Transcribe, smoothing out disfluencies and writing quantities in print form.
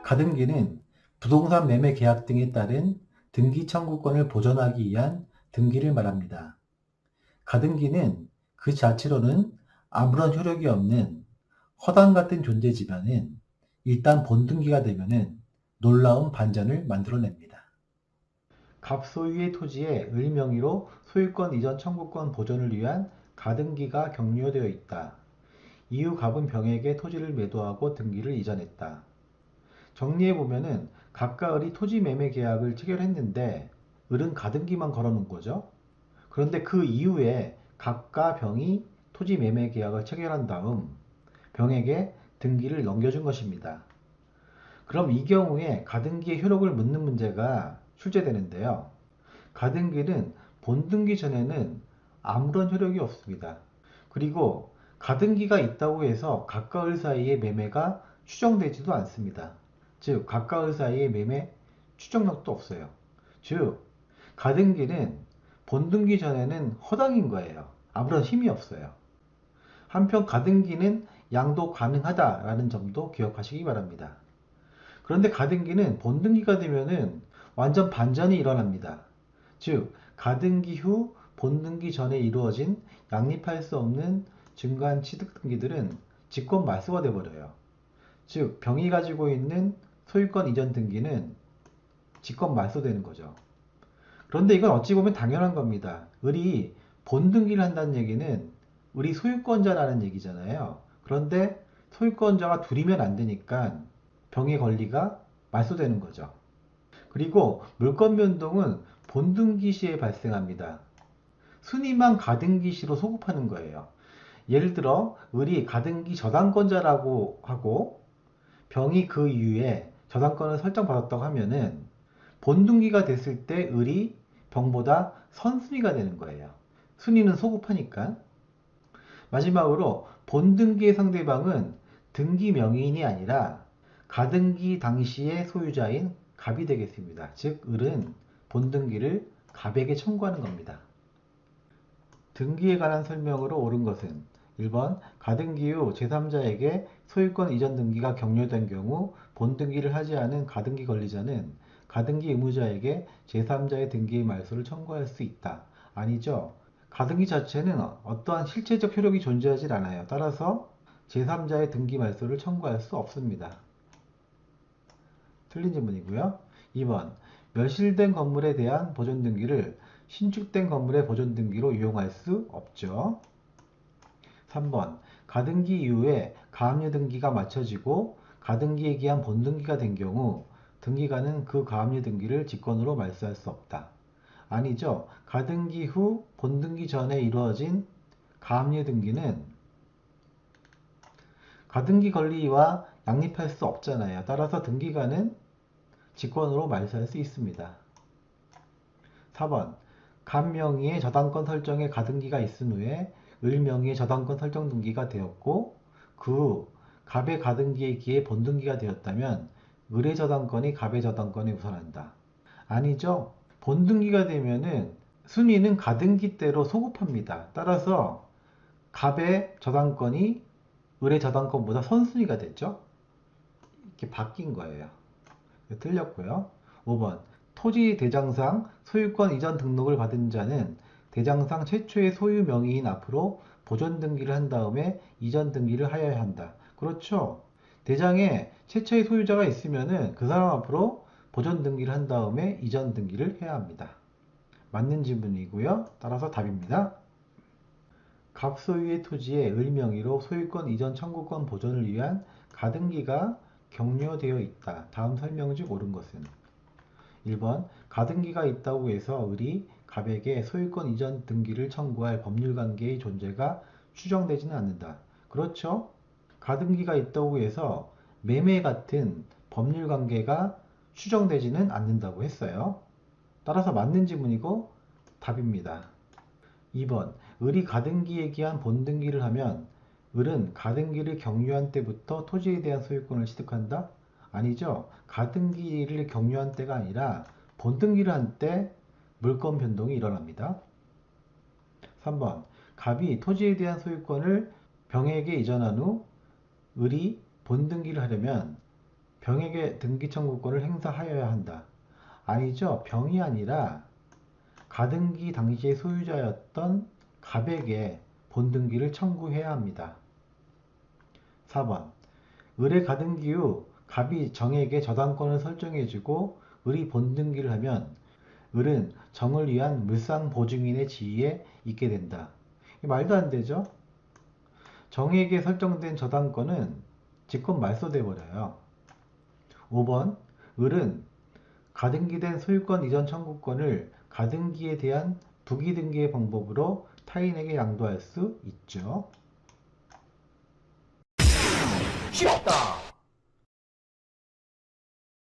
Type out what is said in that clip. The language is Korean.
가등기는 부동산 매매 계약 등에 따른 등기 청구권을 보존하기 위한 등기를 말합니다. 가등기는 그 자체로는 아무런 효력이 없는 허당 같은 존재지만은 일단 본등기가 되면은 놀라운 반전을 만들어냅니다. 갑 소유의 토지에 을 명의로 소유권 이전 청구권 보존을 위한 가등기가 격려되어 있다. 이후 갑은 병에게 토지를 매도하고 등기를 이전했다. 정리해보면은 갑과 을이 토지 매매 계약을 체결했는데 을은 가등기만 걸어놓은 거죠. 그런데 그 이후에 갑과 병이 토지 매매 계약을 체결한 다음 병에게 등기를 넘겨준 것입니다. 그럼 이 경우에 가등기의 효력을 묻는 문제가 출제되는데요. 가등기는 본등기 전에는 아무런 효력이 없습니다. 그리고 가등기가 있다고 해서 갑과 을 사이의 매매가 추정되지도 않습니다. 즉, 갑과 을 사이의 매매 추정력도 없어요. 즉, 가등기는 본등기 전에는 허당인 거예요. 아무런 힘이 없어요. 한편 가등기는 양도 가능하다라는 점도 기억하시기 바랍니다. 그런데 가등기는 본등기가 되면은 완전 반전이 일어납니다. 즉, 가등기 후 본등기 전에 이루어진 양립할 수 없는 증관 취득 등기들은 직권 말소가 되어버려요. 즉, 병이 가지고 있는 소유권 이전 등기는 직권 말소되는 거죠. 그런데 이건 어찌 보면 당연한 겁니다. 을이 본등기를 한다는 얘기는 을이 소유권자라는 얘기잖아요. 그런데 소유권자가 둘이면 안 되니까 병의 권리가 말소되는 거죠. 그리고 물권 변동은 본등기 시에 발생합니다. 순위만 가등기 시로 소급하는 거예요. 예를 들어 을이 가등기 저당권자라고 하고 병이 그 이후에 저당권을 설정받았다고 하면은 본등기가 됐을 때 을이 병보다 선순위가 되는 거예요. 순위는 소급하니까. 마지막으로 본등기의 상대방은 등기 명의인이 아니라 가등기 당시의 소유자인 갑이 되겠습니다. 즉, 을은 본등기를 갑에게 청구하는 겁니다. 등기에 관한 설명으로 옳은 것은 1번 가등기 후 제3자에게 소유권 이전 등기가 격려된 경우 본등기를 하지 않은 가등기 권리자는 가등기 의무자에게 제3자의 등기 말소를 청구할 수 있다. 아니죠. 가등기 자체는 어떠한 실체적 효력이 존재하지 않아요. 따라서 제3자의 등기 말소를 청구할 수 없습니다. 틀린 질문이고요. 2번 멸실된 건물에 대한 보존 등기를 신축된 건물의 보존 등기로 이용할 수 없죠. 3번 가등기 이후에 가압류 등기가 마쳐지고 가등기에 기한 본등기가 된 경우 등기관은 그 가압류 등기를 직권으로 말소할 수 없다. 아니죠. 가등기 후 본등기 전에 이루어진 가압류 등기는 가등기 권리와 양립할 수 없잖아요. 따라서 등기관은 직권으로 말소할 수 있습니다. 4번 갑 명의의 저당권 설정에 가등기가 있은 후에 을 명의의 저당권 설정 등기가 되었고 그 후 갑의 가등기에 기해 본등기가 되었다면 을의 저당권이 갑의 저당권에 우선한다. 아니죠. 본등기가 되면은 순위는 가등기대로 소급합니다. 따라서 갑의 저당권이 을의 저당권보다 선순위가 됐죠. 이렇게 바뀐 거예요. 틀렸고요. 5번 토지 대장상 소유권 이전 등록을 받은 자는 대장상 최초의 소유 명의인 앞으로 보존 등기를 한 다음에 이전 등기를 하여야 한다. 그렇죠. 대장에 최초의 소유자가 있으면은 그 사람 앞으로 보존 등기를 한 다음에 이전 등기를 해야 합니다. 맞는 질문이고요. 따라서 답입니다. 갑 소유의 토지에 을 명의로 소유권 이전 청구권 보존을 위한 가등기가 격려되어 있다. 다음 설명 중 옳은 것은 1번 가등기가 있다고 해서 을이 갑에게 소유권 이전 등기를 청구할 법률관계의 존재가 추정되지는 않는다. 그렇죠? 가등기가 있다고 해서 매매 같은 법률관계가 추정되지는 않는다고 했어요. 따라서 맞는 지문이고 답입니다. 2번 을이 가등기에 기한 본등기를 하면 을은 가등기를 격려한 때부터 토지에 대한 소유권을 취득한다? 아니죠. 가등기를 격려한 때가 아니라 본등기를 한 때 물권 변동이 일어납니다. 3번 갑이 토지에 대한 소유권을 병에게 이전한 후 을이 본등기를 하려면 병에게 등기 청구권을 행사하여야 한다. 아니죠. 병이 아니라 가등기 당시의 소유자였던 갑에게 본등기를 청구해야 합니다. 4번. 을의 가등기 후 갑이 정에게 저당권을 설정해주고 을이 본등기를 하면 을은 정을 위한 물상보증인의 지위에 있게 된다. 말도 안 되죠? 정에게 설정된 저당권은 직권 말소돼 버려요. 5번. 을은 가등기된 소유권 이전 청구권을 가등기에 대한 부기등기의 방법으로 타인에게 양도할 수 있죠. 쉽다.